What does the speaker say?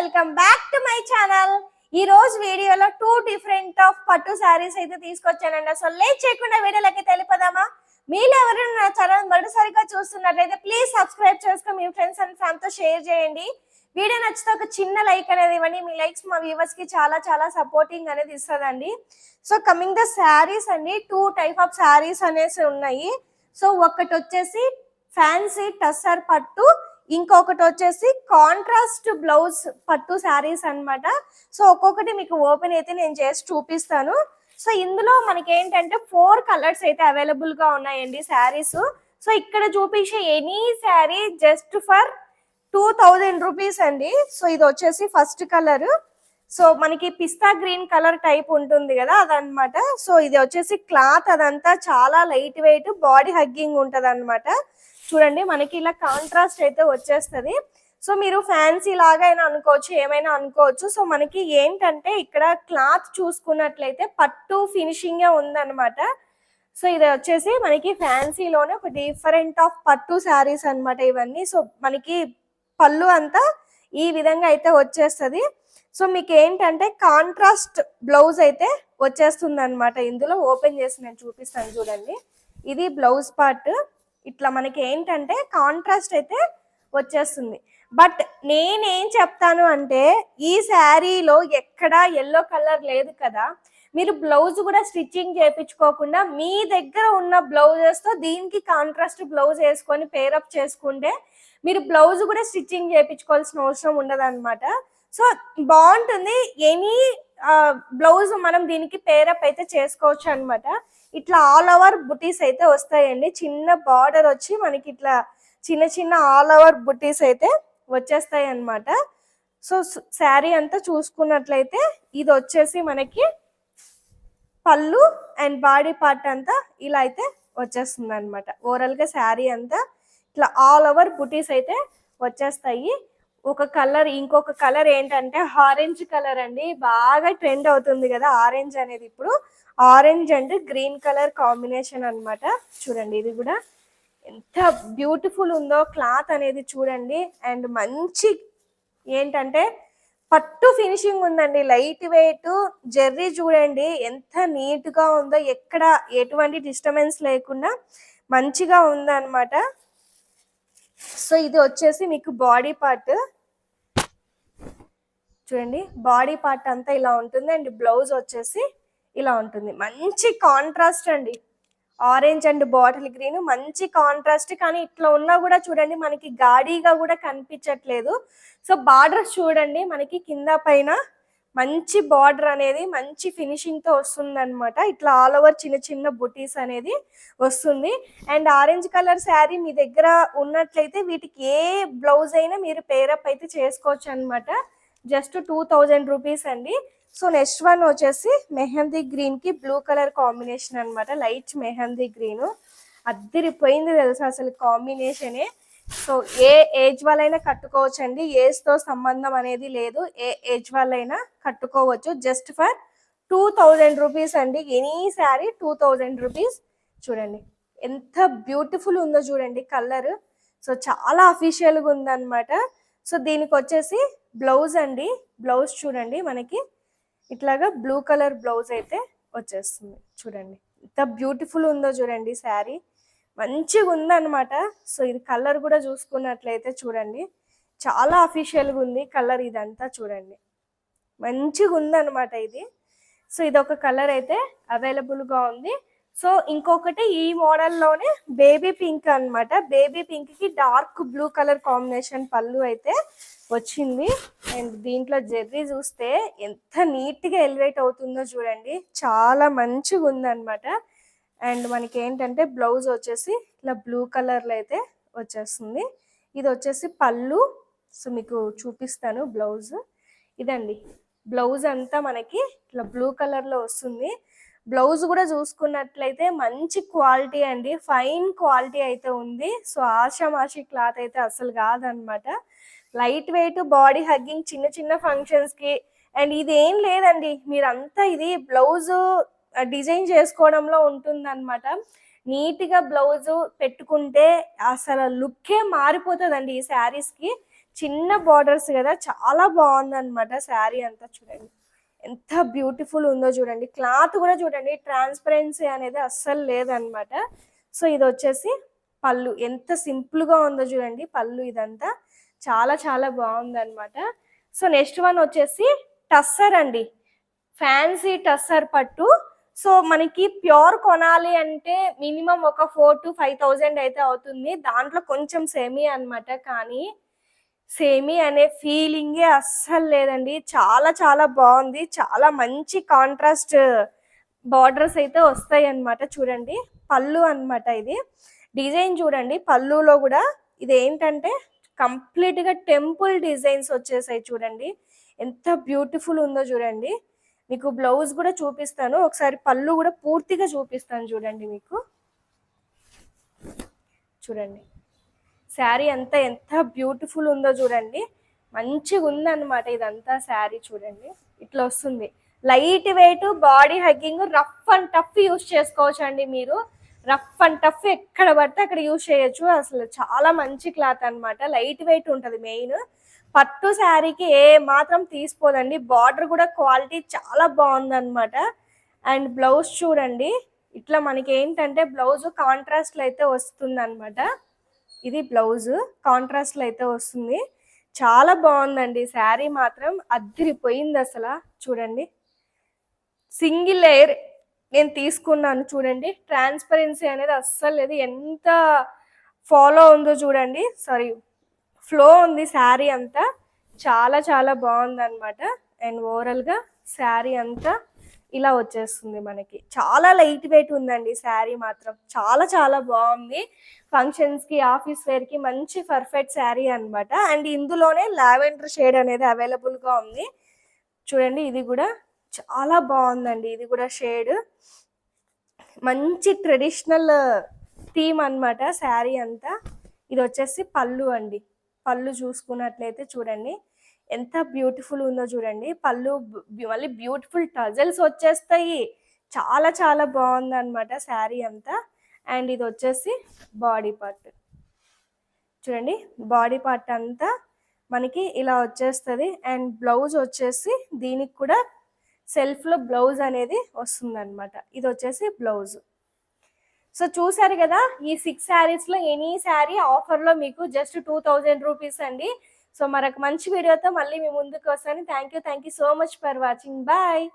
Welcome back to my channel. ఈ రోజు వీడియోలో 2 డిఫరెంట్ ఆఫ్ పట్టు శారీస్ అయితే తీసుకొచ్చానండి. అసలు లేట్ చేయకుండా వీడియోలోకి తెలిపదామా? మీరు ఎవరైనా నా ఛానల్ మొదటిసారిగా చూస్తున్నట్లయితే ప్లీజ్ సబ్స్క్రైబ్ చేసుకొని మీ ఫ్రెండ్స్ అండ్ ఫ్యామిలీతో షేర్ చేయండి. వీడియో నచ్చితే ఒక చిన్న లైక్ అనేది ఇవ్వండి. మీ లైక్స్ మా వ్యూవర్స్ కి చాలా చాలా సపోర్టింగ్ అనేది ఇస్తుందండి. సో కమింగ్ ద శారీస్ అండి, 2 టైప్ ఆఫ్ శారీస్ అనేసి ఉన్నాయి. సో ఒకటి వచ్చేసి ఫ్యాన్సీ టస్సర్ పట్టు, ఇంకొకటి వచ్చేసి కాంట్రాస్ట్ బ్లౌజ్ పట్టు శారీస్ అన్నమాట. సో ఒక్కొక్కటి మీకు ఓపెన్ అయితే నేను చేసి చూపిస్తాను. సో ఇందులో మనకి ఏంటంటే 4 కలర్స్ అయితే అవైలబుల్ గా ఉన్నాయండి శారీస్. సో ఇక్కడ చూపించే any sari just for 2000 rupees అండి. సో ఇది వచ్చేసి ఫస్ట్ కలర్. సో మనకి పిస్తా గ్రీన్ కలర్ టైప్ ఉంటుంది కదా, అదనమాట. సో ఇది వచ్చేసి క్లాత్ అదంతా చాలా లైట్ వెయిట్, బాడీ హగ్గింగ్ ఉంటది అనమాట. చూడండి మనకి ఇలా కాంట్రాస్ట్ అయితే వచ్చేస్తుంది. సో మీరు ఫ్యాన్సీ లాగా అయినా అనుకోవచ్చు, ఏమైనా అనుకోవచ్చు. సో మనకి ఏంటంటే ఇక్కడ క్లాత్ చూసుకున్నట్లయితే పట్టు ఫినిషింగే ఉందన్నమాట. సో ఇది వచ్చేసి మనకి ఫ్యాన్సీలోనే ఒక డిఫరెంట్ ఆఫ్ పట్టు శారీస్ అనమాట ఇవన్నీ. సో మనకి పళ్ళు అంతా ఈ విధంగా అయితే వచ్చేస్తుంది. సో మీకు ఏంటంటే కాంట్రాస్ట్ బ్లౌజ్ అయితే వచ్చేస్తుంది అనమాట. ఇందులో ఓపెన్ చేసి నేను చూపిస్తాను చూడండి. ఇది బ్లౌజ్ పార్ట్. ఇట్లా మనకి ఏంటంటే కాంట్రాస్ట్ అయితే వచ్చేస్తుంది. బట్ నేనేం చెప్తాను అంటే ఈ శారీలో ఎక్కడా ఎల్లో కలర్ లేదు కదా, మీరు బ్లౌజ్ కూడా స్టిచ్చింగ్ చేయించుకోకుండా మీ దగ్గర ఉన్న బ్లౌజెస్తో దీనికి కాంట్రాస్ట్ బ్లౌజ్ వేసుకొని పేరప్ చేసుకుంటే మీరు బ్లౌజ్ కూడా స్టిచ్చింగ్ చేయించుకోవాల్సిన అవసరం ఉండదు అనమాట. సో బాగుంటుంది. ఎనీ బ్లౌజ్ మనం దీనికి పేరప్ అయితే చేసుకోవచ్చు అనమాట. ఇట్లా ఆల్ ఓవర్ బుటీస్ అయితే వస్తాయండి. చిన్న బార్డర్ వచ్చి మనకి ఇట్లా చిన్న చిన్న ఆల్ ఓవర్ బుటీస్ అయితే వచ్చేస్తాయి అనమాట. సో శారీ అంతా చూసుకున్నట్లయితే ఇది వచ్చేసి మనకి పళ్ళు అండ్ బాడీ పార్ట్ అంతా ఇలా అయితే వచ్చేస్తుంది అనమాట. ఓవరాల్గా శారీ అంతా ఇట్లా ఆల్ ఓవర్ బుటీస్ అయితే వచ్చేస్తాయి. ఒక కలర్, ఇంకొక కలర్ ఏంటంటే ఆరెంజ్ కలర్ అండి. బాగా ట్రెండ్ అవుతుంది కదా ఆరెంజ్ అనేది. ఇప్పుడు orange and green colour combination అనమాట. చూడండి ఇది కూడా ఎంత బ్యూటిఫుల్ ఉందో క్లాత్ అనేది చూడండి. అండ్ మంచి ఏంటంటే పట్టు ఫినిషింగ్ ఉందండి, లైట్ వెయిట్ జెర్రీ. చూడండి ఎంత నీట్ గా ఉందో, ఎక్కడ ఎటువంటి డిస్టర్బెన్స్ లేకుండా మంచిగా ఉందన్నమాట. సో ఇది వచ్చేసి మీకు బాడీ పార్ట్. చూడండి బాడీ పార్ట్ అంతా ఇలా ఉంటుంది అండ్ బ్లౌజ్ వచ్చేసి ఇలా ఉంటుంది. మంచి కాంట్రాస్ట్ అండి, ఆరెంజ్ అండ్ బాటిల్ గ్రీన్ మంచి కాంట్రాస్ట్. కానీ ఇట్లా ఉన్నా కూడా చూడండి మనకి గాడీగా కూడా కనిపించట్లేదు. సో బార్డర్స్ చూడండి మనకి కింద పైన మంచి బార్డర్ అనేది మంచి ఫినిషింగ్ తో వస్తుంది అనమాట. ఇట్లా ఆల్ ఓవర్ చిన్న చిన్న బుటీస్ అనేది వస్తుంది. అండ్ ఆరెంజ్ కలర్ శారీ మీ దగ్గర ఉన్నట్లయితే వీటికి ఏ బ్లౌజ్ అయినా మీరు పేరప్ అయితే చేసుకోవచ్చు అనమాట. జస్ట్ 2000 రూపీస్ అండి. సో నెక్స్ట్ వన్ వచ్చేసి మెహందీ గ్రీన్ కి బ్లూ కలర్ కాంబినేషన్ అనమాట. లైట్ మెహందీ గ్రీన్ అద్దరిపోయింది తెలుసా అసలు కాంబినేషనే. సో ఏ ఏజ్ వాళ్ళైనా కట్టుకోవచ్చు అండి, ఏజ్ తో సంబంధం అనేది లేదు. ఏ ఏజ్ వాళ్ళైనా కట్టుకోవచ్చు. జస్ట్ ఫర్ 2000 రూపీస్ అండి. Any sari 2000 rupees. చూడండి ఎంత బ్యూటిఫుల్ ఉందో చూడండి కలర్. సో చాలా అఫీషియల్గా ఉందన్నమాట. సో దీనికి వచ్చేసి బ్లౌజ్ అండి. బ్లౌజ్ చూడండి మనకి ఇట్లాగా బ్లూ కలర్ బ్లౌజ్ అయితే వచ్చేస్తుంది. చూడండి ఎంత బ్యూటిఫుల్ ఉందో చూడండి శారీ, మంచిగా ఉందన్నమాట. సో ఇది కలర్ కూడా చూసుకున్నట్లయితే చూడండి చాలా అఫీషియల్గా ఉంది కలర్. ఇదంతా చూడండి మంచిగా ఉందన్నమాట ఇది. సో ఇదొక కలర్ అయితే అవైలబుల్గా ఉంది. సో ఇంకొకటి ఈ మోడల్లోనే బేబీ పింక్ అనమాట. బేబీ పింక్ కి డార్క్ బ్లూ కలర్ కాంబినేషన్ పళ్ళు అయితే వచ్చింది. అండ్ దీంట్లో జెర్రీ చూస్తే ఎంత నీట్గా ఎలివేట్ అవుతుందో చూడండి, చాలా మంచిగా ఉందన్నమాట. అండ్ మనకి ఏంటంటే బ్లౌజ్ వచ్చేసి ఇలా బ్లూ కలర్లో అయితే వచ్చేస్తుంది. ఇది వచ్చేసి పళ్ళు. సో మీకు చూపిస్తాను బ్లౌజ్. ఇదండి బ్లౌజ్ అంతా మనకి ఇట్లా బ్లూ కలర్లో వస్తుంది. బ్లౌజ్ కూడా చూసుకున్నట్లయితే మంచి క్వాలిటీ అండి, ఫైన్ క్వాలిటీ అయితే ఉంది. సో ఆషామాషి క్లాత్ అయితే అసలు కాదనమాట. లైట్ వెయిట్, బాడీ హగ్గింగ్, చిన్న చిన్న ఫంక్షన్స్కి. అండ్ ఇది ఏం లేదండి, మీరంతా ఇది బ్లౌజ్ డిజైన్ చేసుకోవడంలో ఉంటుందన్నమాట. నీట్గా బ్లౌజ్ పెట్టుకుంటే అసలు లుక్కే మారిపోతుందండి ఈ శారీస్కి. చిన్న బార్డర్స్ కదా, చాలా బాగుంది అనమాట శారీ అంతా. చూడండి ఎంత బ్యూటిఫుల్ ఉందో చూడండి. క్లాత్ కూడా చూడండి, ట్రాన్స్పరెన్సీ అనేది అస్సలు లేదనమాట. సో ఇది వచ్చేసి పళ్ళు, ఎంత సింపుల్ గా ఉందో చూడండి పళ్ళు. ఇదంతా చాలా చాలా బాగుంది అనమాట. సో నెక్స్ట్ వన్ వచ్చేసి టస్సర్ అండి, ఫ్యాన్సీ టస్సర్ పట్టు. సో మనకి ప్యూర్ కొనాలి అంటే మినిమం ఒక 4,000 to 5,000 అయితే అవుతుంది. దాంట్లో కొంచెం సెమీ అన్నమాట, కానీ సేమీ అనే ఫీలింగే అస్సలు లేదండి. చాలా చాలా బాగుంది, చాలా మంచి కాంట్రాస్ట్ బార్డర్స్ అయితే వస్తాయి అన్నమాట. చూడండి పళ్ళు అన్నమాట, ఇది డిజైన్ చూడండి. పళ్ళులో కూడా ఇది ఏంటంటే కంప్లీట్ గా టెంపుల్ డిజైన్స్ వచ్చేసాయి. చూడండి ఎంత బ్యూటిఫుల్ ఉందో చూడండి. మీకు బ్లౌజ్ కూడా చూపిస్తాను ఒకసారి, పళ్ళు కూడా పూర్తిగా చూపిస్తాను చూడండి మీకు. చూడండి శారీ అంతా ఎంత బ్యూటిఫుల్ ఉందో చూడండి, మంచిగా ఉందన్నమాట ఇదంతా శారీ. చూడండి ఇట్లా వస్తుంది, light weight, body hugging, rough and tough use చేసుకోవచ్చు అండి మీరు. రఫ్ అండ్ టఫ్ ఎక్కడ పడితే అక్కడ యూస్ చేయొచ్చు. అసలు చాలా మంచి క్లాత్ అన్నమాట, లైట్ వెయిట్ ఉంటుంది. మెయిన్ పట్టు శారీకి ఏ మాత్రం తీసిపోదండి. బార్డర్ కూడా క్వాలిటీ చాలా బాగుందన్నమాట. అండ్ బ్లౌజ్ చూడండి, ఇట్లా మనకి ఏంటంటే బ్లౌజ్ కాంట్రాస్ట్ లో అయితే వస్తుంది అనమాట. ఇది బ్లౌజ్ కాంట్రాస్ట్ లో అయితే వస్తుంది. చాలా బాగుందండి శారీ మాత్రం, అదిరిపోయింది అసలు. చూడండి సింగిల్ లేయర్ నేను తీసుకున్నాను చూడండి, ట్రాన్స్పరెన్సీ అనేది అస్సలు లేదు. ఎంత ఫాలో ఉందో చూడండి, సారీ ఫ్లో ఉంది శారీ అంతా. చాలా చాలా బాగుంది అనమాట. అండ్ ఓవరాల్గా శారీ అంతా ఇలా వచ్చేస్తుంది మనకి. చాలా లైట్ వెయిట్ ఉందండి శారీ మాత్రం, చాలా చాలా బాగుంది. ఫంక్షన్స్కి, ఆఫీస్ వేర్కి మంచి పర్ఫెక్ట్ శారీ అనమాట. అండ్ ఇందులోనే లావెండర్ షేడ్ అనేది అవైలబుల్గా ఉంది. చూడండి ఇది కూడా చాలా బాగుందండి. ఇది కూడా షేడ్ మంచి ట్రెడిషనల్ థీమ్ అనమాట శారీ అంతా. ఇది వచ్చేసి పళ్ళు అండి, పళ్ళు చూసుకున్నట్లయితే చూడండి ఎంత బ్యూటిఫుల్ ఉందో చూడండి. పళ్ళు మళ్ళీ బ్యూటిఫుల్ టజల్స్ వచ్చేస్తాయి. చాలా చాలా బాగుంది అనమాట శారీ అంతా. అండ్ ఇది వచ్చేసి బాడీ పార్ట్. చూడండి బాడీ పార్ట్ అంతా మనకి ఇలా వచ్చేస్తుంది. అండ్ బ్లౌజ్ వచ్చేసి దీనికి కూడా సెల్ఫ్లో బ్లౌజ్ అనేది వస్తుంది అనమాట. ఇది వచ్చేసి బ్లౌజ్. సో చూసారు కదా, ఈ 6 శారీస్లో ఎనీ శారీ ఆఫర్లో మీకు జస్ట్ 2,000 రూపీస్ అండి. సో మరొక మంచి వీడియోతో మళ్ళీ మీ ముందుకు వస్తాను. Thank you so much for watching. Bye.